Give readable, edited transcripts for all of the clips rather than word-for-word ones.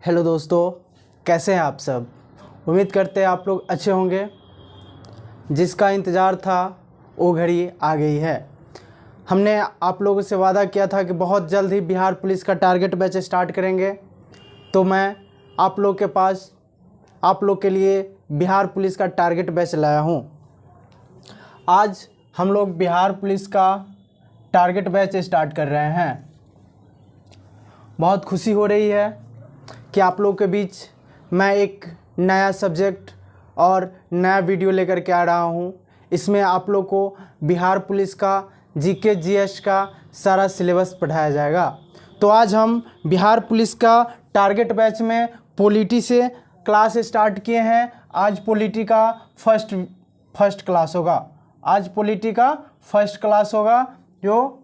Hello दोस्तों, कैसे हैं आप सब। उम्मीद करते हैं आप लोग अच्छे होंगे। जिसका इंतज़ार था वो घड़ी आ गई है। हमने आप लोगों से वादा किया था कि बहुत जल्द ही बिहार पुलिस का टारगेट बैच स्टार्ट करेंगे, तो मैं आप लोग के पास आप लोग के लिए बिहार पुलिस का टारगेट बैच लाया हूँ। आज हम लोग बिहार पुलिस का टारगेट बैच स्टार्ट कर रहे हैं। बहुत खुशी हो रही है कि आप लोग के बीच मैं एक नया सब्जेक्ट और नया वीडियो लेकर के आ रहा हूँ। इसमें आप लोग को बिहार पुलिस का जीके जीएस का सारा सिलेबस पढ़ाया जाएगा। तो आज हम बिहार पुलिस का टारगेट बैच में पॉलिटी से क्लास स्टार्ट किए हैं। आज पॉलिटी का फर्स्ट क्लास होगा। आज पॉलिटी का फर्स्ट क्लास होगा जो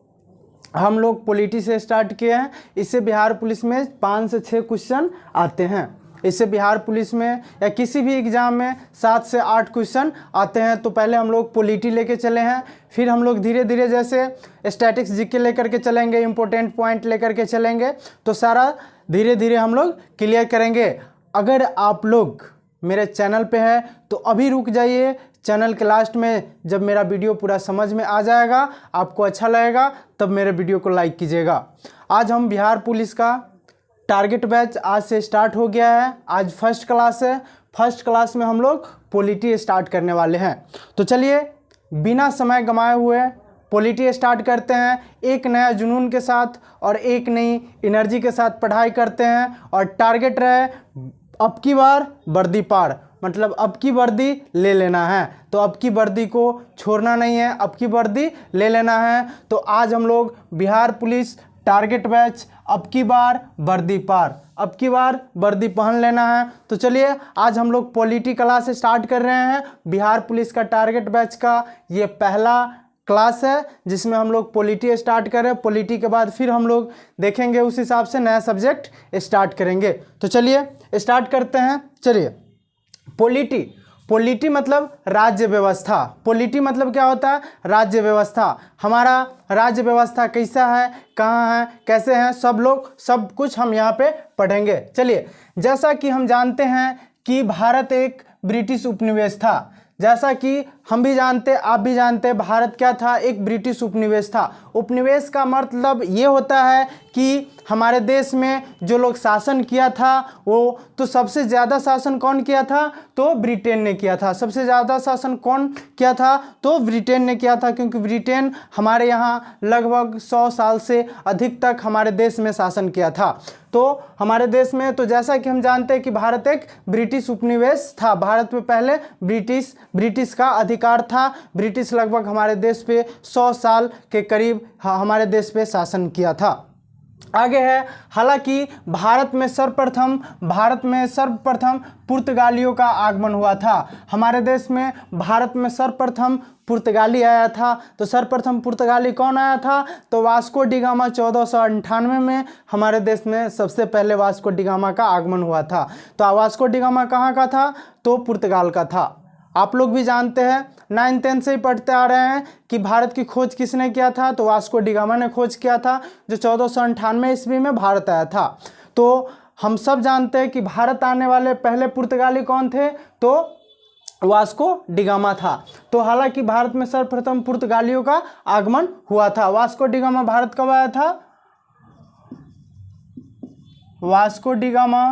हम लोग पॉलिटी से स्टार्ट किए हैं। इससे बिहार पुलिस में 5 से 6 क्वेश्चन आते हैं। इससे बिहार पुलिस में या किसी भी एग्ज़ाम में 7 से 8 क्वेश्चन आते हैं। तो पहले हम लोग पॉलिटी लेके चले हैं, फिर हम लोग धीरे धीरे जैसे स्टैटिक्स जीके लेकर के चलेंगे, इंपॉर्टेंट पॉइंट लेकर के चलेंगे, तो सारा धीरे धीरे हम लोग क्लियर करेंगे। अगर आप लोग मेरे चैनल पे है तो अभी रुक जाइए। चैनल के लास्ट में जब मेरा वीडियो पूरा समझ में आ जाएगा, आपको अच्छा लगेगा, तब मेरे वीडियो को लाइक कीजिएगा। आज हम बिहार पुलिस का टारगेट बैच आज से स्टार्ट हो गया है। आज फर्स्ट क्लास है। फर्स्ट क्लास में हम लोग पॉलिटी स्टार्ट करने वाले हैं। तो चलिए बिना समय गंवाए हुए पॉलिटी स्टार्ट करते हैं। एक नया जुनून के साथ और एक नई एनर्जी के साथ पढ़ाई करते हैं। और टारगेट रहे अब की बार वर्दी पार, मतलब अब की वर्दी ले लेना है। तो अब की वर्दी को छोड़ना नहीं है, अब की वर्दी ले लेना है। तो आज हम लोग बिहार पुलिस टारगेट बैच अब की बार वर्दी पार, अब की बार वर्दी पहन लेना है। तो चलिए आज हम लोग पॉलिटी क्लास स्टार्ट कर रहे हैं। बिहार पुलिस का टारगेट बैच का ये पहला क्लास है जिसमें हम लोग पॉलिटी स्टार्ट करें। पॉलिटी के बाद फिर हम लोग देखेंगे, उस हिसाब से नया सब्जेक्ट स्टार्ट करेंगे। तो चलिए स्टार्ट करते हैं। चलिए पॉलिटी मतलब राज्य व्यवस्था। पॉलिटी मतलब क्या होता है? राज्य व्यवस्था। हमारा राज्य व्यवस्था कैसा है, कहाँ है, कैसे हैं, सब कुछ हम यहाँ पे पढ़ेंगे। चलिए, जैसा कि हम जानते हैं कि भारत एक ब्रिटिश उपनिवेश था। जैसा कि हम भी जानते, आप भी जानते, भारत क्या था? एक ब्रिटिश उपनिवेश था। उपनिवेश का मतलब ये होता है कि हमारे देश में जो लोग शासन किया था वो, तो सबसे ज़्यादा शासन कौन किया था? तो ब्रिटेन ने किया था। सबसे ज़्यादा शासन कौन किया था? तो ब्रिटेन ने किया था, क्योंकि ब्रिटेन हमारे यहाँ लगभग 100 साल से अधिक तक हमारे देश में शासन किया था। तो हमारे देश में, तो जैसा कि हम जानते हैं कि भारत एक ब्रिटिश उपनिवेश था। भारत में पहले ब्रिटिश का अधिकार था। ब्रिटिश लगभग हमारे देश पे 100 साल के करीब हमारे देश पे शासन किया था। आगे है, हालांकि भारत में सर्वप्रथम पुर्तगालियों का आगमन हुआ था। हमारे देश में भारत में सर्वप्रथम पुर्तगाली आया था। तो सर्वप्रथम पुर्तगाली कौन आया था? तो वास्को डी गामा 1498 में हमारे देश में सबसे पहले वास्को डी गामा का आगमन हुआ था। तो वास्को डी गामा कहाँ का था? तो पुर्तगाल का था। आप लोग भी जानते हैं, 9th 10th से ही पढ़ते आ रहे हैं कि भारत की खोज किसने किया था? तो वास्को डी गामा ने खोज किया था, जो 1498 ईस्वी में भारत आया था। तो हम सब जानते हैं कि भारत आने वाले पहले पुर्तगाली कौन थे? तो वास्को डी गामा था। तो हालांकि भारत में सर्वप्रथम पुर्तगालियों का आगमन हुआ था। वास्को डी गामा भारत कब आया था? वास्को डी गामा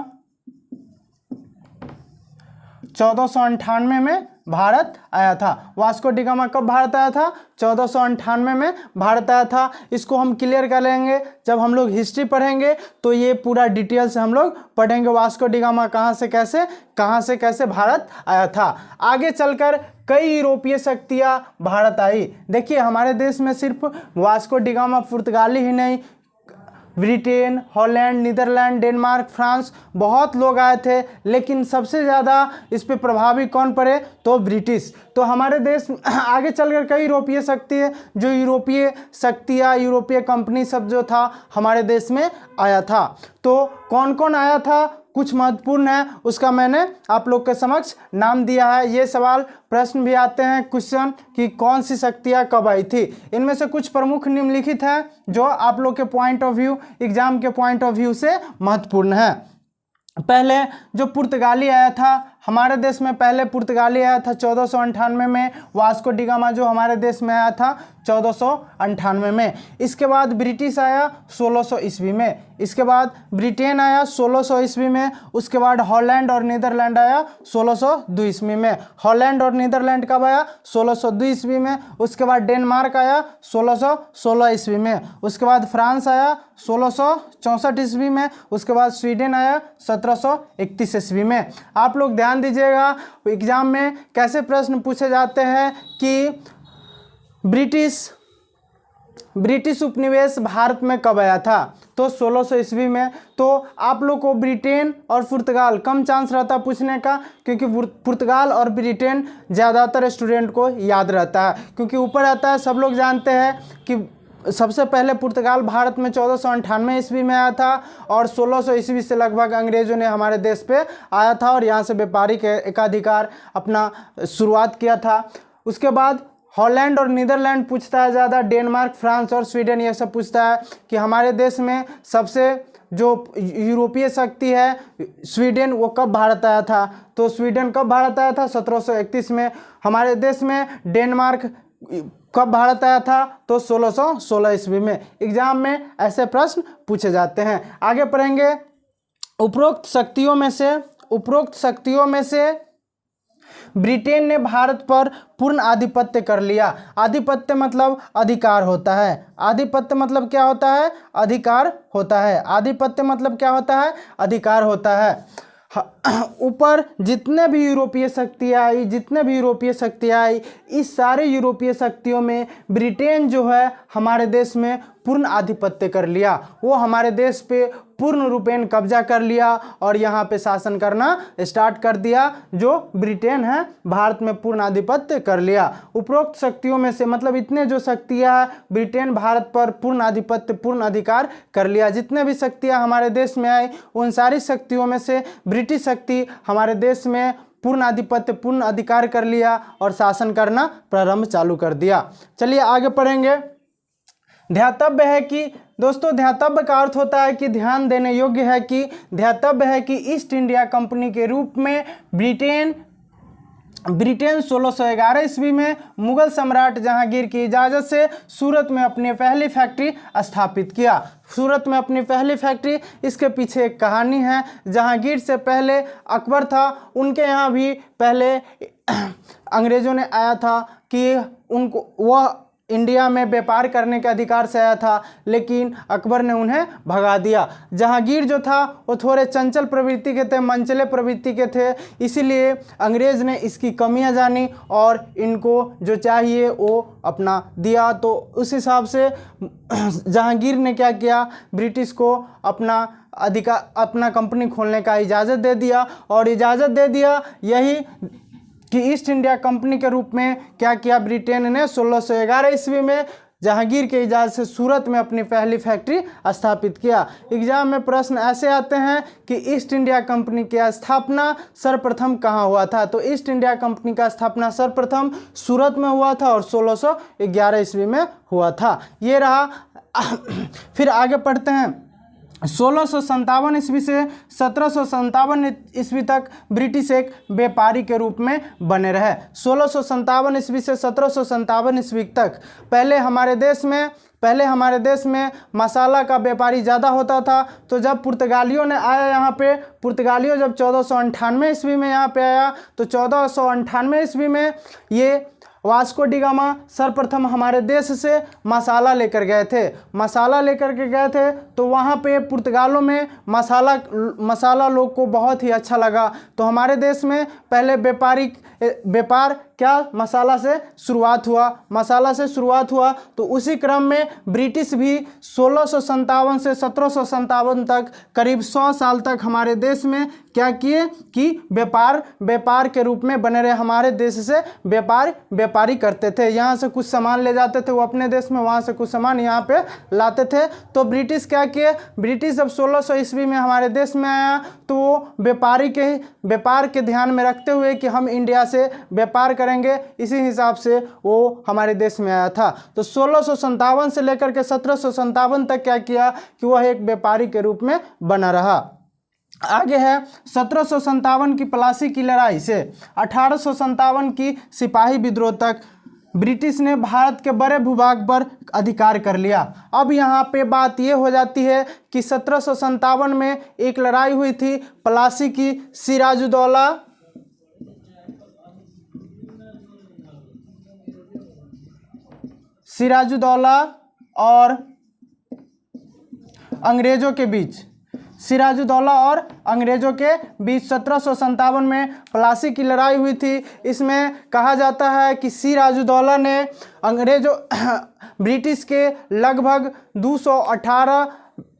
1498 में भारत आया था। वास्को डी गामा कब भारत आया था? 1498 में भारत आया था। इसको हम क्लियर कर लेंगे जब हम लोग हिस्ट्री पढ़ेंगे, तो ये पूरा डिटेल से हम लोग पढ़ेंगे। वास्को डी गामा कहाँ से कैसे भारत आया था। आगे चलकर कई यूरोपीय शक्तियाँ भारत आई। देखिए, हमारे देश में सिर्फ वास्को डी गामा पुर्तगाली ही नहीं, Britain, Holland, Netherland, Denmark, France, बहुत लोग आए थे, लेकिन सबसे ज़्यादा इस पे प्रभावी कौन पड़े? तो ब्रिटिश। तो हमारे देश आगे चलकर कई यूरोपीय शक्ति है, जो यूरोपीय शक्तियाँ, यूरोपीय कंपनी सब जो था हमारे देश में आया था। तो कौन कौन आया था? कुछ महत्वपूर्ण है, उसका मैंने आप लोग के समक्ष नाम दिया है। ये सवाल प्रश्न भी आते हैं, क्वेश्चन, कि कौन सी शक्तियाँ कब आई थी। इनमें से कुछ प्रमुख निम्नलिखित हैं जो आप लोग के पॉइंट ऑफ व्यू, एग्जाम के पॉइंट ऑफ व्यू से महत्वपूर्ण है। पहले जो पुर्तगाली आया था हमारे देश में, पहले पुर्तगाली आया था 1498 में, वास्को डी गामा जो हमारे देश में आया था 1498 में। इसके बाद ब्रिटिश आया 1600 ईस्वी में, इसके बाद ब्रिटेन आया 1600 ईस्वी में, उसके बाद हॉलैंड और नीदरलैंड आया 1602 ईस्वी में। हॉलैंड और नीदरलैंड कब आया? 1602 ईस्वी में। उसके बाद डेनमार्क आया 1616 ईस्वी में। उसके बाद फ्रांस आया 1664 ईस्वी में। उसके बाद स्वीडन आया 1731 ईस्वी में। आप लोग ध्यान दीजिएगा, एग्जाम में कैसे प्रश्न पूछे जाते हैं कि ब्रिटिश उपनिवेश भारत में कब आया था? तो 1600 ईस्वी में। तो आप लोग को ब्रिटेन और पुर्तगाल कम चांस रहता पूछने का, क्योंकि पुर्तगाल और ब्रिटेन ज़्यादातर स्टूडेंट को याद रहता है, क्योंकि ऊपर आता है। सब लोग जानते हैं कि सबसे पहले पुर्तगाल भारत में 1498 ईस्वी में आया था और 1600 ईस्वी से लगभग अंग्रेज़ों ने हमारे देश पे आया था और यहाँ से व्यापारिक एकाधिकार अपना शुरुआत किया था। उसके बाद हॉलैंड और नीदरलैंड पूछता है ज़्यादा, डेनमार्क, फ्रांस और स्वीडन ये सब पूछता है कि हमारे देश में सबसे जो यूरोपीय शक्ति है स्वीडन, वो कब भारत आया था? तो स्वीडन कब भारत आया था? 1731 में। हमारे देश में डेनमार्क कब भारत आया था? तो 1616 ईस्वी में। एग्जाम में ऐसे प्रश्न पूछे जाते हैं। आगे पढ़ेंगे। उपरोक्त शक्तियों में से ब्रिटेन ने भारत पर पूर्ण आधिपत्य कर लिया। आधिपत्य मतलब अधिकार होता है। आधिपत्य मतलब क्या होता है? अधिकार होता है। आधिपत्य मतलब क्या होता है? अधिकार होता है। ऊपर जितने भी यूरोपीय शक्तियाँ आई, इस सारे यूरोपीय शक्तियों में ब्रिटेन जो है हमारे देश में पूर्ण आधिपत्य कर लिया। वो हमारे देश पे पूर्ण रूपेण कब्जा कर लिया और यहाँ पे शासन करना स्टार्ट कर दिया। जो ब्रिटेन है भारत में पूर्ण आधिपत्य कर लिया। उपरोक्त शक्तियों में से मतलब इतने जो शक्तियाँ ब्रिटेन भारत पर पूर्ण आधिपत्य, पूर्ण अधिकार कर लिया। जितने भी शक्तियाँ हमारे देश में आई, उन सारी शक्तियों में से ब्रिटिश शक्ति हमारे देश में पूर्ण आधिपत्य, पूर्ण अधिकार कर लिया और शासन करना प्रारंभ चालू कर दिया। चलिए आगे पढ़ेंगे। ध्यातव्य है कि दोस्तों, ध्यातव्य का अर्थ होता है कि ध्यान देने योग्य है कि, ध्यातव्य है कि ईस्ट इंडिया कंपनी के रूप में ब्रिटेन 1611 ईस्वी में मुगल सम्राट जहांगीर की इजाज़त से सूरत में अपनी पहली फैक्ट्री स्थापित किया। सूरत में अपनी पहली फैक्ट्री, इसके पीछे एक कहानी है। जहांगीर से पहले अकबर था, उनके यहाँ भी पहले अंग्रेज़ों ने आया था कि उनको वह इंडिया में व्यापार करने के अधिकार से आया था, लेकिन अकबर ने उन्हें भगा दिया। जहांगीर जो था वो थोड़े चंचल प्रवृत्ति के थे, मनचले प्रवृत्ति के थे, इसीलिए अंग्रेज़ ने इसकी कमियां जानी और इनको जो चाहिए वो अपना दिया। तो उस हिसाब से जहांगीर ने क्या किया, ब्रिटिश को अपना कंपनी खोलने का इजाज़त दे दिया और इजाज़त दे दिया यही कि ईस्ट इंडिया कंपनी के रूप में क्या किया ब्रिटेन ने 1611 ईस्वी में जहांगीर के इजाज़त से सूरत में अपनी पहली फैक्ट्री स्थापित किया। एग्जाम में प्रश्न ऐसे आते हैं कि ईस्ट इंडिया कंपनी की स्थापना सर्वप्रथम कहाँ हुआ था? तो ईस्ट इंडिया कंपनी का स्थापना सर्वप्रथम सूरत में हुआ था और 1611 ईस्वी में हुआ था। ये रहा। फिर आगे पढ़ते हैं। 1657 ईस्वी से 1757 ईस्वी तक ब्रिटिश एक व्यापारी के रूप में बने रहे। 1657 ईस्वी से 1757 ईस्वी तक पहले हमारे देश में मसाला का व्यापारी ज़्यादा होता था। तो जब पुर्तगालियों ने आया यहाँ पे, पुर्तगालियों जब 1498 ईस्वी में यहाँ पे आया, तो 1498 ईस्वी में ये वास्को डी गामा सर्वप्रथम हमारे देश से मसाला लेकर गए थे। मसाला लेकर के गए थे तो वहाँ पे पुर्तगालों में मसाला लोग को बहुत ही अच्छा लगा। तो हमारे देश में पहले व्यापार क्या मसाला से शुरुआत हुआ। तो उसी क्रम में ब्रिटिश भी 1657 से 1757 तक करीब 100 साल तक हमारे देश में क्या किए कि व्यापार के रूप में बने रहे। हमारे देश से व्यापारी करते थे, यहाँ से कुछ सामान ले जाते थे वो अपने देश में, वहाँ से कुछ सामान यहाँ पे लाते थे। तो ब्रिटिश क्या किए, ब्रिटिश जब 1600 ईस्वी में हमारे देश में आया तो वो व्यापार के ध्यान में रखते हुए कि हम इंडिया से व्यापार करेंगे, इसी हिसाब से वो हमारे देश में आया था। तो 1657 से लेकर के 1757 तक क्या किया कि वह एक व्यापारी के रूप में बना रहा। आगे है 1757 की प्लासी की लड़ाई से 1857 की सिपाही विद्रोह तक ब्रिटिश ने भारत के बड़े भूभाग पर अधिकार कर लिया। अब यहाँ पे बात ये हो जाती है कि 1757 में एक लड़ाई हुई थी प्लासी की, सिराजुद्दौला और अंग्रेजों के बीच, सिराजुद्दौला और अंग्रेजों के बीच 1757 में प्लासी की लड़ाई हुई थी। इसमें कहा जाता है कि सिराजुद्दौला ने ब्रिटिश के लगभग 218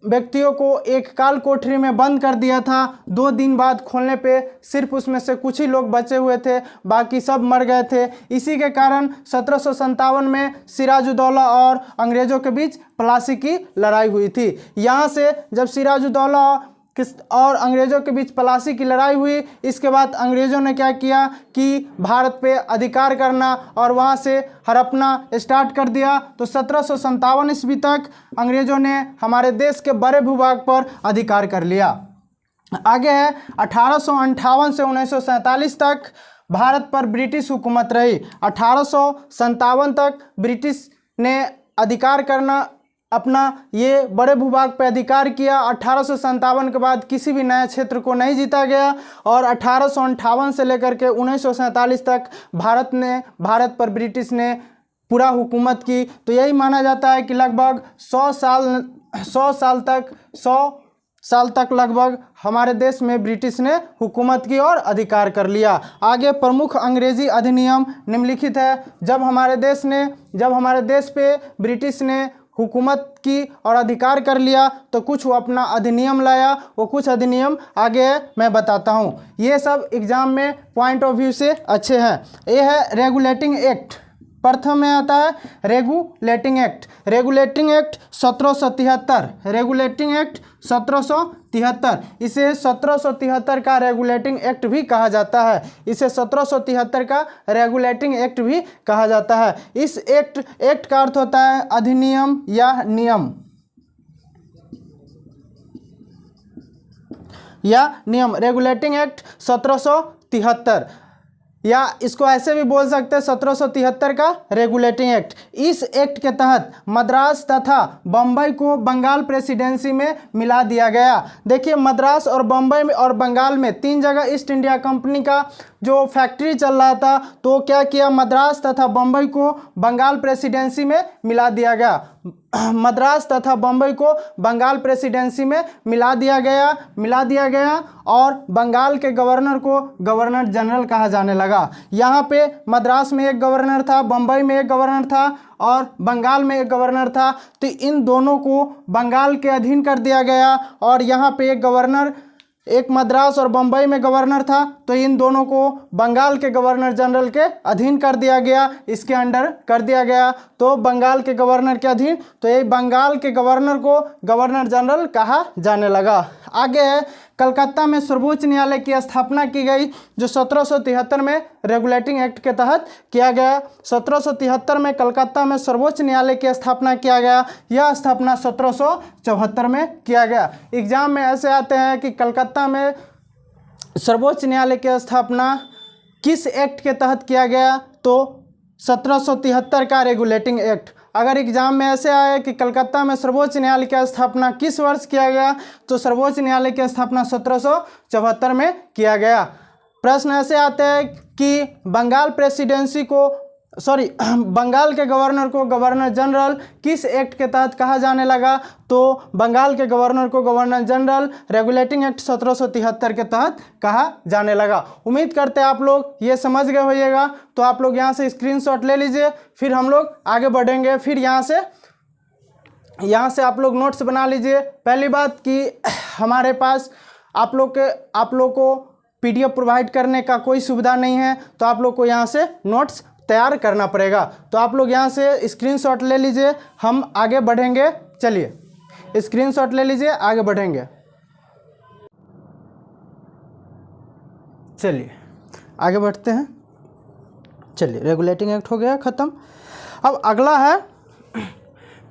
व्यक्तियों को एक काल कोठरी में बंद कर दिया था। 2 दिन बाद खोलने पे सिर्फ उसमें से कुछ ही लोग बचे हुए थे, बाकी सब मर गए थे। इसी के कारण 1757 में सिराजुद्दौला और अंग्रेज़ों के बीच प्लासी की लड़ाई हुई थी। यहाँ से जब सिराजुद्दौला और अंग्रेज़ों के बीच प्लासी की लड़ाई हुई, इसके बाद अंग्रेज़ों ने क्या किया कि भारत पे अधिकार करना और वहाँ से हड़पना स्टार्ट कर दिया। तो 1757 ईस्वी तक अंग्रेज़ों ने हमारे देश के बड़े भूभाग पर अधिकार कर लिया। आगे है 1858 से 1947 तक भारत पर ब्रिटिश हुकूमत रही। 1857 तक ब्रिटिश ने अधिकार करना अपना ये बड़े भूभाग पर अधिकार किया। 1857 के बाद किसी भी नए क्षेत्र को नहीं जीता गया और 1858 से लेकर के 1947 तक भारत पर ब्रिटिश ने पूरा हुकूमत की। तो यही माना जाता है कि लगभग 100 साल तक लगभग हमारे देश में ब्रिटिश ने हुकूमत की और अधिकार कर लिया। आगे प्रमुख अंग्रेजी अधिनियम निम्नलिखित है। जब हमारे देश पे ब्रिटिश ने हुकूमत की और अधिकार कर लिया तो कुछ वो अपना अधिनियम लाया, वो कुछ अधिनियम आगे मैं बताता हूँ। ये सब एग्जाम में पॉइंट ऑफ व्यू से अच्छे हैं। ये है रेगुलेटिंग एक्ट। प्रथम में आता है रेगुलेटिंग एक्ट 1773, रेगुलेटिंग एक्ट 1773। इसे 1773 का रेगुलेटिंग एक्ट भी कहा जाता है। इसे 1773 का रेगुलेटिंग एक्ट भी कहा जाता है। इस एक्ट का अर्थ होता है अधिनियम या नियम। रेगुलेटिंग एक्ट 1773, या इसको ऐसे भी बोल सकते हैं 1773 का रेगुलेटिंग एक्ट। इस एक्ट के तहत मद्रास तथा बम्बई को बंगाल प्रेसिडेंसी में मिला दिया गया। देखिए, मद्रास और बम्बई में और बंगाल में 3 जगह ईस्ट इंडिया कंपनी का जो फैक्ट्री चल रहा था, तो क्या किया, मद्रास तथा बम्बई को बंगाल प्रेसिडेंसी में मिला दिया गया। मद्रास तथा बम्बई को बंगाल प्रेसिडेंसी में मिला दिया गया और बंगाल के गवर्नर को गवर्नर जनरल कहा जाने लगा। यहाँ पे मद्रास में एक गवर्नर था, बम्बई में एक गवर्नर था और बंगाल में एक गवर्नर था। तो इन दोनों को बंगाल के अधीन कर दिया गया और यहाँ पे एक मद्रास और बम्बई में गवर्नर था, तो इन दोनों को बंगाल के गवर्नर जनरल के अधीन कर दिया गया, इसके अंडर कर दिया गया। तो बंगाल के गवर्नर के अधीन, तो ये बंगाल के गवर्नर को गवर्नर जनरल कहा जाने लगा। आगे है कलकत्ता में सर्वोच्च न्यायालय की स्थापना की गई, जो 1773 में रेगुलेटिंग एक्ट के तहत किया गया। 1773 में कलकत्ता में सर्वोच्च न्यायालय की स्थापना किया गया। यह स्थापना 1774 में किया गया। एग्जाम में ऐसे आते हैं कि कलकत्ता में सर्वोच्च न्यायालय की स्थापना किस एक्ट के तहत किया गया, तो 1773 का रेगुलेटिंग एक्ट। अगर एग्जाम में ऐसे आए कि कलकत्ता में सर्वोच्च न्यायालय की स्थापना किस वर्ष किया गया, तो सर्वोच्च न्यायालय की स्थापना 1774 में किया गया। प्रश्न ऐसे आते हैं कि बंगाल के गवर्नर को गवर्नर जनरल किस एक्ट के तहत कहा जाने लगा, तो बंगाल के गवर्नर को गवर्नर जनरल रेगुलेटिंग एक्ट 1773 के तहत कहा जाने लगा। उम्मीद करते हैं आप लोग ये समझ गए होइएगा। तो आप लोग यहाँ से स्क्रीनशॉट ले लीजिए, फिर हम लोग आगे बढ़ेंगे। फिर यहाँ से आप लोग नोट्स बना लीजिए। पहली बात कि हमारे पास आप लोग को PDF प्रोवाइड करने का कोई सुविधा नहीं है, तो आप लोग को यहाँ से नोट्स तैयार करना पड़ेगा। तो आप लोग यहाँ से स्क्रीनशॉट ले लीजिए, हम आगे बढ़ेंगे। चलिए स्क्रीनशॉट ले लीजिए, आगे बढ़ेंगे। चलिए आगे बढ़ते हैं। चलिए, रेगुलेटिंग एक्ट हो गया ख़त्म। अब अगला है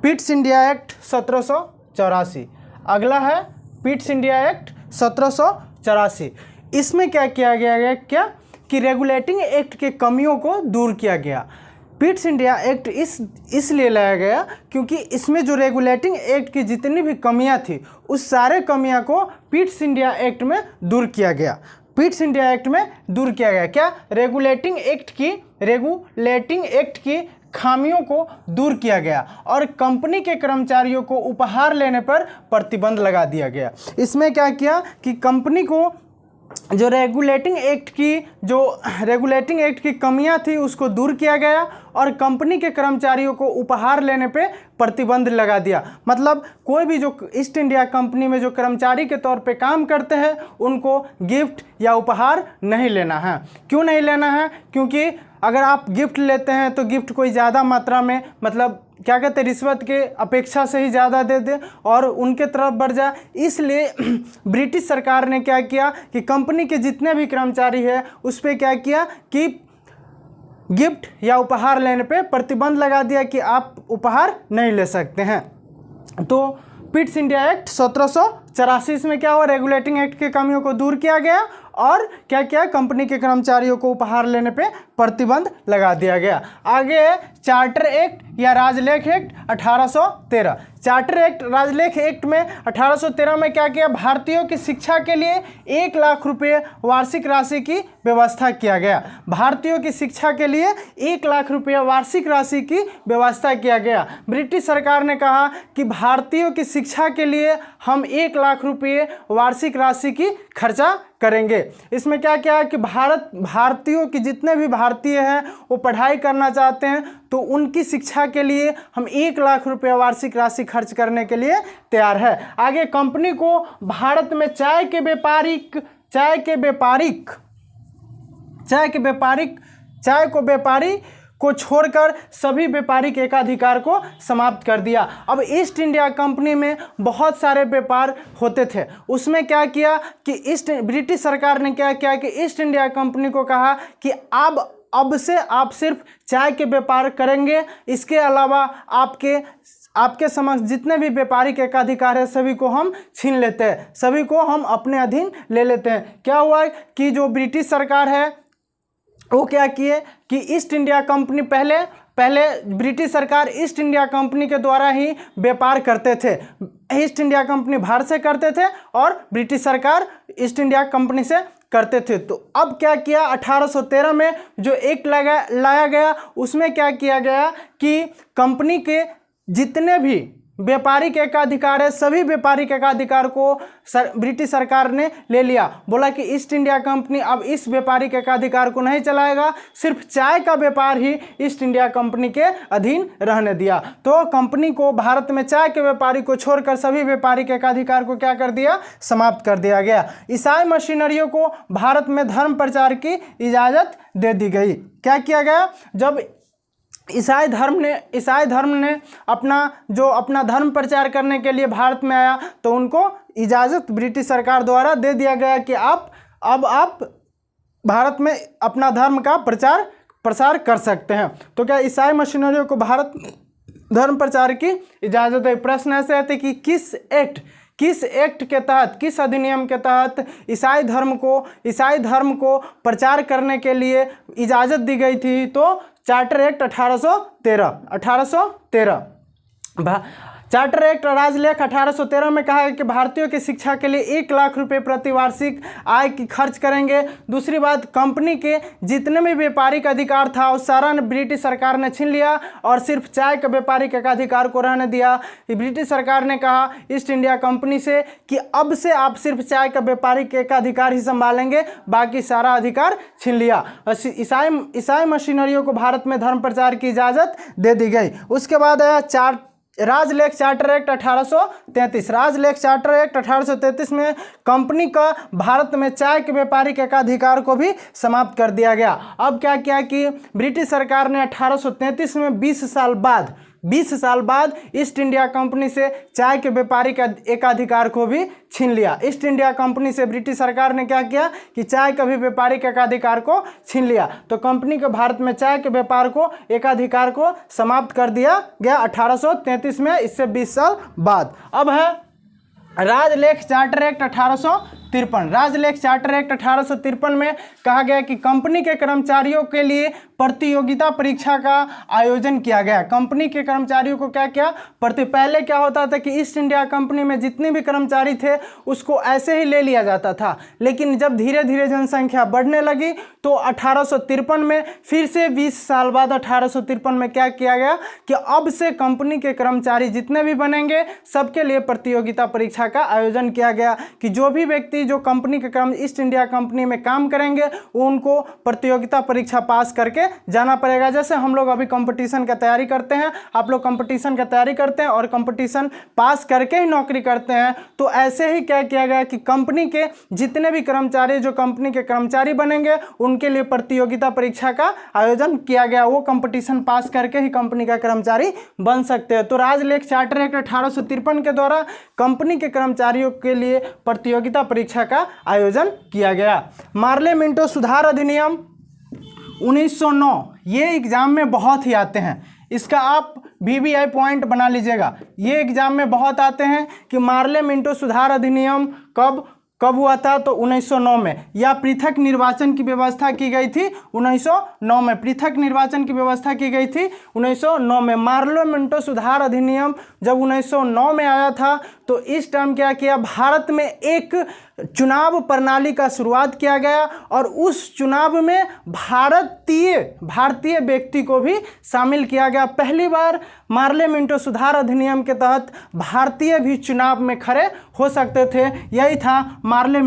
पिट्स इंडिया एक्ट 1784। अगला है पिट्स इंडिया एक्ट 1784। इसमें क्या किया गया क्या कि रेगुलेटिंग एक्ट के कमियों को दूर किया गया। पिट्स इंडिया एक्ट इसलिए लाया गया क्योंकि इसमें जो रेगुलेटिंग एक्ट की जितनी भी कमियां थी उस सारे कमियां को पिट्स इंडिया एक्ट में दूर किया गया। पिट्स इंडिया एक्ट में दूर किया गया क्या, रेगुलेटिंग एक्ट की खामियों को दूर किया गया और कंपनी के कर्मचारियों को उपहार लेने पर प्रतिबंध लगा दिया गया। इसमें क्या किया कि कंपनी को जो रेगुलेटिंग एक्ट की कमियां थी उसको दूर किया गया और कंपनी के कर्मचारियों को उपहार लेने पे प्रतिबंध लगा दिया। मतलब कोई भी जो ईस्ट इंडिया कंपनी में जो कर्मचारी के तौर पे काम करते हैं उनको गिफ्ट या उपहार नहीं लेना है। क्यों नहीं लेना है? क्योंकि अगर आप गिफ्ट लेते हैं तो गिफ्ट कोई ज़्यादा मात्रा में, मतलब क्या कहते हैं, रिश्वत के अपेक्षा से ही ज़्यादा दे दे और उनके तरफ बढ़ जाए। इसलिए ब्रिटिश सरकार ने क्या किया कि कंपनी के जितने भी कर्मचारी हैं उस पर क्या किया कि गिफ्ट या उपहार लेने पे प्रतिबंध लगा दिया कि आप उपहार नहीं ले सकते हैं। तो पिट्स इंडिया एक्ट 1784 में क्या हुआ, रेगुलेटिंग एक्ट की कमियों को दूर किया गया और क्या किया, कंपनी के कर्मचारियों को उपहार लेने पे प्रतिबंध लगा दिया गया। आगे चार्टर एक्ट या राजलेख एक्ट 1813। चार्टर एक्ट राजलेख एक्ट में 1813 में क्या किया, भारतीयों की शिक्षा के लिए 1 लाख रुपये वार्षिक राशि की व्यवस्था किया गया। भारतीयों की शिक्षा के लिए 1 लाख रुपये वार्षिक राशि की व्यवस्था किया गया। ब्रिटिश सरकार ने कहा कि भारतीयों की शिक्षा के लिए हम 1 लाख रुपये वार्षिक राशि की खर्चा करेंगे। इसमें क्या क्या है कि भारतीयों की जितने भी भारतीय हैं वो पढ़ाई करना चाहते हैं तो उनकी शिक्षा के लिए हम 1 लाख रुपये वार्षिक राशि खर्च करने के लिए तैयार है। आगे कंपनी को भारत में चाय को व्यापारी को छोड़कर सभी व्यापारिक एकाधिकार को समाप्त कर दिया। अब ईस्ट इंडिया कंपनी में बहुत सारे व्यापार होते थे, उसमें क्या किया कि ब्रिटिश सरकार ने क्या किया कि ईस्ट इंडिया कंपनी को कहा कि अब से आप सिर्फ चाय के व्यापार करेंगे, इसके अलावा आपके समक्ष जितने भी व्यापारिक एकाधिकार है सभी को हम छीन लेते हैं, सभी को हम अपने अधीन ले लेते हैं। क्या हुआ कि जो ब्रिटिश सरकार है वो क्या किए कि ईस्ट इंडिया कंपनी पहले ब्रिटिश सरकार ईस्ट इंडिया कंपनी के द्वारा ही व्यापार करते थे। ईस्ट इंडिया कंपनी भारत से करते थे और ब्रिटिश सरकार ईस्ट इंडिया कंपनी से करते थे। तो अब क्या किया, 1813 में जो एक्ट लाया गया उसमें क्या किया गया कि कंपनी के जितने भी व्यापारिक एकाधिकार है सभी व्यापारिक एकाधिकार को ब्रिटिश सरकार ने ले लिया। बोला कि ईस्ट इंडिया कंपनी अब इस व्यापारिक एकाधिकार को नहीं चलाएगा, सिर्फ चाय का व्यापार ही ईस्ट इंडिया कंपनी के अधीन रहने दिया। तो कंपनी को भारत में चाय के व्यापारी को छोड़कर सभी व्यापारिक एकाधिकार को क्या कर दिया, समाप्त कर दिया गया। ईसाई मशीनरियों को भारत में धर्म प्रचार की इजाज़त दे दी गई। क्या किया गया, जब ईसाई धर्म ने अपना धर्म प्रचार करने के लिए भारत में आया तो उनको इजाज़त ब्रिटिश सरकार द्वारा दे दिया गया कि आप भारत में अपना धर्म का प्रसार कर सकते हैं। तो क्या ईसाई मिशनरियों को भारत धर्म प्रचार की इजाज़त है? प्रश्न ऐसे आते कि किस एक्ट के तहत, किस अधिनियम के तहत ईसाई धर्म को प्रचार करने के लिए इजाज़त दी गई थी? तो चार्टर एक्ट 1813। चार्टर एक्ट राजलेख 1813 में कहा है कि भारतीयों की शिक्षा के लिए 1 लाख रुपए प्रति वार्षिक आय की खर्च करेंगे। दूसरी बात, कंपनी के जितने भी व्यापारिक अधिकार था उस सारा ब्रिटिश सरकार ने छीन लिया और सिर्फ चाय के व्यापारिक एकाधिकार को रहने दिया। ब्रिटिश सरकार ने कहा ईस्ट इंडिया कंपनी से कि अब से आप सिर्फ चाय का व्यापारिक एकाधिकार ही संभालेंगे, बाकी सारा अधिकार छीन लिया। ईसाई मशीनरियों को भारत में धर्म प्रचार की इजाज़त दे दी गई। उसके बाद आया राजलेख चार्टर एक्ट 1833। राजलेख चार्टर एक्ट 1833 में कंपनी का भारत में चाय के व्यापारिक एकाधिकार को भी समाप्त कर दिया गया। अब क्या किया कि ब्रिटिश सरकार ने 1833 में 20 साल बाद ईस्ट इंडिया कंपनी से चाय के व्यापारिक एकाधिकार को भी छीन लिया। ईस्ट इंडिया कंपनी से ब्रिटिश सरकार ने क्या किया कि चाय का भी व्यापारिक एकाधिकार को छीन लिया। तो कंपनी के भारत में चाय के व्यापार को एकाधिकार को समाप्त कर दिया गया 1833 में, इससे 20 साल बाद। अब है राजलेख चार्टर एक्ट 1834। 1853। राजलेख चार्टर एक्ट 1853 में कहा गया कि कंपनी के कर्मचारियों के लिए प्रतियोगिता परीक्षा का आयोजन किया गया। कंपनी के कर्मचारियों को क्या किया, पहले क्या होता था कि ईस्ट इंडिया कंपनी में जितने भी कर्मचारी थे उसको ऐसे ही ले लिया जाता था, लेकिन जब धीरे धीरे जनसंख्या बढ़ने लगी तो 1853 में फिर से 20 साल बाद 1853 में क्या किया गया कि अब से कंपनी के कर्मचारी जितने भी बनेंगे सबके लिए प्रतियोगिता परीक्षा का आयोजन किया गया कि जो भी व्यक्ति जो कंपनी के ईस्ट इंडिया कंपनी में काम करेंगे उनको प्रतियोगिता परीक्षा पास करके जाना पड़ेगा। जैसे हम लोग अभी कंपटीशन का तैयारी करते हैं, आप लोग कंपटीशन का तैयारी करते हैं और कंपटीशन पास करके ही नौकरी करते हैं, तो ऐसे ही क्या किया गया कि कंपनी के जितने भी कर्मचारी जो कंपनी के कर्मचारी बनेंगे उनके लिए प्रतियोगिता परीक्षा का आयोजन किया गया। वो कंपटीशन पास करके ही कंपनी का कर्मचारी बन सकते हैं। तो राजलेख चार्टर एक्ट 1853 के द्वारा कंपनी के कर्मचारियों के लिए प्रतियोगिता परीक्षा का आयोजन किया गया। मार्ले मिंटो सुधार अधिनियम 1909, ये एग्जाम में बहुत ही आते हैं, इसका आप VVI पॉइंट बना लीजिएगा। ये एग्जाम में बहुत आते हैं कि मार्ले मिंटो सुधार अधिनियम कब हुआ था, तो 1909 में। या पृथक निर्वाचन की व्यवस्था की गई थी 1909 में, पृथक निर्वाचन की व्यवस्था की गई थी 1909 में। मार्ले मिंटो सुधार अधिनियम जब 1909 में आया था तो इस टाइम क्या किया, भारत में एक चुनाव प्रणाली का शुरुआत किया गया और उस चुनाव में भारतीय व्यक्ति को भी शामिल किया गया। पहली बार मार्ले मिंटो सुधार अधिनियम के तहत भारतीय भी चुनाव में खड़े हो सकते थे। यही था मार्ले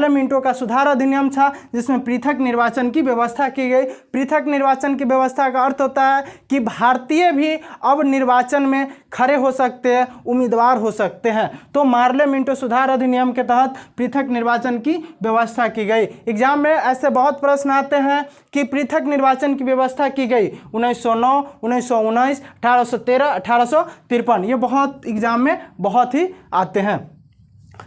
मिंटो का सुधार अधिनियम था जिसमें पृथक निर्वाचन की व्यवस्था की गई। पृथक निर्वाचन की व्यवस्था का अर्थ होता है कि भारतीय भी अब निर्वाचन में खड़े हो सकते हैं, उम्मीदवार हो सकते हैं। तो मार्ले मिंटो सुधार अधिनियम के तहत पृथक निर्वाचन की व्यवस्था की गई। एग्जाम में ऐसे बहुत प्रश्न आते हैं कि पृथक निर्वाचन की व्यवस्था की गई 1909, 1919, 1813, 1853, ये बहुत एग्जाम में बहुत ही आते हैं,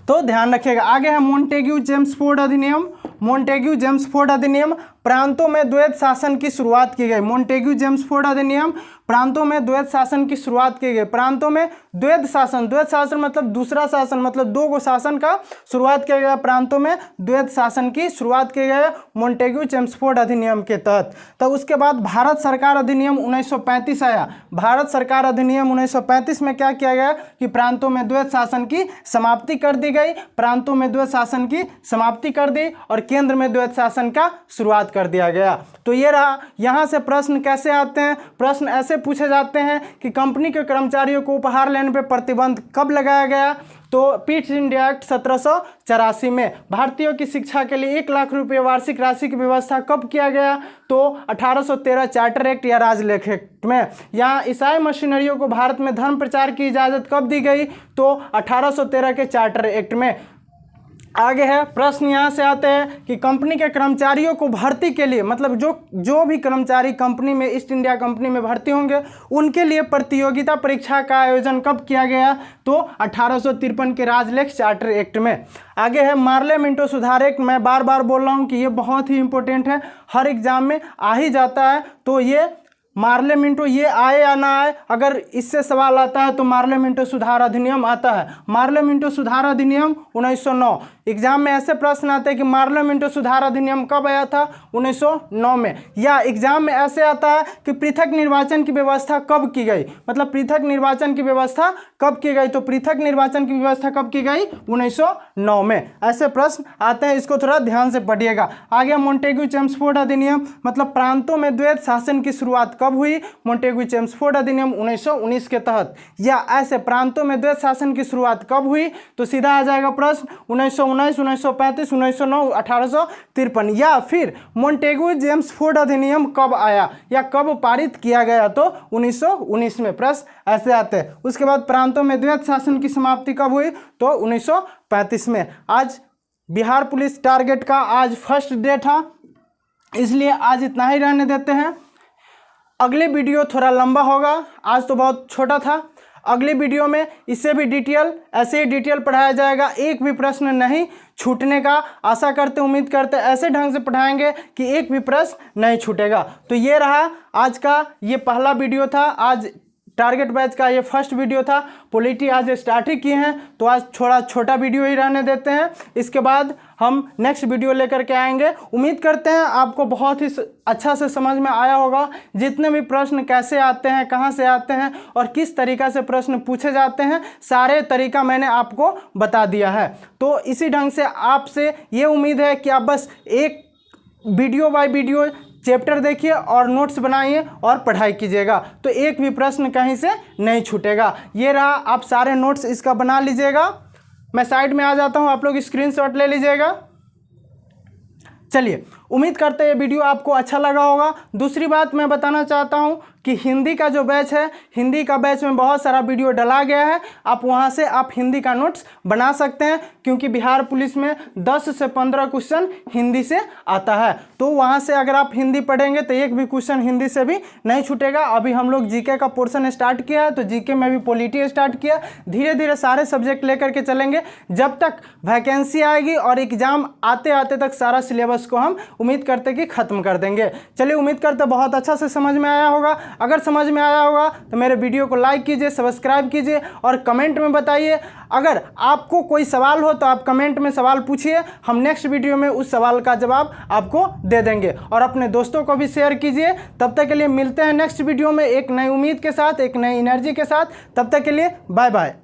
तो ध्यान रखिएगा। आगे है मोंटेग्यू चेम्सफोर्ड अधिनियम। मोंटेग्यू चेम्सफोर्ड अधिनियम प्रांतों में द्वैध शासन की शुरुआत की गई। मोंटेग्यू चेम्सफोर्ड अधिनियम प्रांतों में द्वैध शासन की शुरुआत की गई। प्रांतों में द्वैध शासन मतलब दूसरा शासन, मतलब दो गो शासन का शुरुआत किया गया। प्रांतों में द्वैध शासन की शुरुआत की गई मोंटेग्यू चेम्सफोर्ड अधिनियम के तहत। तो उसके बाद भारत सरकार अधिनियम 1935 आया। भारत सरकार अधिनियम 1935 में क्या किया गया कि प्रांतों में द्वैध शासन की समाप्ति कर दी गई। प्रांतों में द्वैध शासन की समाप्ति कर दी और केंद्र में द्वैध शासन का शुरुआत कर दिया गया। तो ये रहा। यहाँ से प्रश्न कैसे आते हैं, प्रश्न ऐसे पूछे जाते हैं कि कंपनी के कर्मचारियों को उपहार लेने पर प्रतिबंध कब लगाया गया, तो पीस इंडिया एक्ट 1784 में। भारतीयों की शिक्षा के लिए 1 लाख रुपये वार्षिक राशि की व्यवस्था कब किया गया, तो 1813 चार्टर एक्ट या राजलेख एक्ट में। यहाँ ईसाई मशीनरियों को भारत में धर्म प्रचार की इजाज़त कब दी गई, तो 1813 के चार्टर एक्ट में। आगे है प्रश्न यहाँ से आते हैं कि कंपनी के कर्मचारियों को भर्ती के लिए, मतलब जो भी कर्मचारी कंपनी में ईस्ट इंडिया कंपनी में भर्ती होंगे उनके लिए प्रतियोगिता परीक्षा का आयोजन कब किया गया, तो 1853 के राजलेख चार्टर एक्ट में। आगे है मार्ले मिंटो सुधार एक्ट। मैं बार बार बोल रहा हूँ कि ये बहुत ही इंपॉर्टेंट है, हर एग्जाम में आ ही जाता है। तो ये मार्ले मिंटो ये आए या ना आए, अगर इससे सवाल आता है तो मार्ले मिंटो सुधार अधिनियम आता है। मार्ले मिंटो सुधार अधिनियम 1909। एग्जाम में ऐसे प्रश्न आते हैं कि मार्ले मिंटो सुधार अधिनियम कब आया था, 1909 में। या एग्जाम में ऐसे आता है कि पृथक निर्वाचन की व्यवस्था कब की गई, मतलब पृथक निर्वाचन की व्यवस्था कब की गई, तो पृथक निर्वाचन की व्यवस्था कब की गई, 1909 में। ऐसे प्रश्न आते हैं, इसको थोड़ा ध्यान से पढ़िएगा। आगे मोंटेग्यू चेम्सफोर्ड अधिनियम, मतलब प्रांतों में द्वैध शासन की शुरुआत कब हुई, मोंटेग्यू चेम्सफोर्ड अधिनियम 1919 के तहत। या ऐसे प्रांतों में द्वैध शासन की शुरुआत कब हुई, तो सीधा आ जाएगा प्रश्न 1919, 1935, 1909, 1853। या फिर मोंटेग्यू चेम्सफोर्ड अधिनियम कब आया या कब पारित किया गया, तो 1919 में। प्रश्न ऐसे आते हैं। उसके बाद प्रांतों में द्वैध शासन की समाप्ति कब हुई, तो 1935 में। आज बिहार पुलिस टारगेट का आज फर्स्ट डे था, इसलिए आज इतना ही रहने देते हैं। अगले वीडियो थोड़ा लंबा होगा, आज तो बहुत छोटा था। अगले वीडियो में इससे भी डिटेल, ऐसे ही डिटेल पढ़ाया जाएगा, एक भी प्रश्न नहीं छूटने का आशा करते, उम्मीद करते ऐसे ढंग से पढ़ाएंगे कि एक भी प्रश्न नहीं छूटेगा। तो ये रहा आज का, ये पहला वीडियो था। आज टारगेट बैच का ये फर्स्ट वीडियो था। पॉलिटी आज स्टार्ट ही किए हैं तो आज थोड़ा छोटा वीडियो ही रहने देते हैं। इसके बाद हम नेक्स्ट वीडियो लेकर के आएंगे। उम्मीद करते हैं आपको बहुत ही अच्छा से समझ में आया होगा। जितने भी प्रश्न कैसे आते हैं, कहाँ से आते हैं और किस तरीक़ा से प्रश्न पूछे जाते हैं, सारे तरीका मैंने आपको बता दिया है। तो इसी ढंग से आपसे ये उम्मीद है कि आप बस एक वीडियो बाय वीडियो चैप्टर देखिए और नोट्स बनाइए और पढ़ाई कीजिएगा, तो एक भी प्रश्न कहीं से नहीं छूटेगा। ये रहा, आप सारे नोट्स इसका बना लीजिएगा। मैं साइड में आ जाता हूँ, आप लोग स्क्रीनशॉट ले लीजिएगा। चलिए, उम्मीद करते हैं ये वीडियो आपको अच्छा लगा होगा। दूसरी बात मैं बताना चाहता हूँ कि हिंदी का जो बैच है, हिंदी का बैच में बहुत सारा वीडियो डला गया है। आप वहाँ से आप हिंदी का नोट्स बना सकते हैं, क्योंकि बिहार पुलिस में 10 से 15 क्वेश्चन हिंदी से आता है। तो वहाँ से अगर आप हिंदी पढ़ेंगे तो एक भी क्वेश्चन हिंदी से भी नहीं छूटेगा। अभी हम लोग जीके का पोर्शन स्टार्ट किया है, तो जीके में भी पॉलिटी स्टार्ट किया। धीरे धीरे सारे सब्जेक्ट लेकर के चलेंगे जब तक वैकेंसी आएगी, और एग्ज़ाम आते आते तक सारा सिलेबस को हम उम्मीद करते कि ख़त्म कर देंगे। चलिए, उम्मीद करते बहुत अच्छा से समझ में आया होगा। अगर समझ में आया होगा तो मेरे वीडियो को लाइक कीजिए, सब्सक्राइब कीजिए और कमेंट में बताइए। अगर आपको कोई सवाल हो तो आप कमेंट में सवाल पूछिए, हम नेक्स्ट वीडियो में उस सवाल का जवाब आपको दे देंगे। और अपने दोस्तों को भी शेयर कीजिए। तब तक के लिए मिलते हैं नेक्स्ट वीडियो में एक नई उम्मीद के साथ, एक नई एनर्जी के साथ। तब तक के लिए बाय बाय।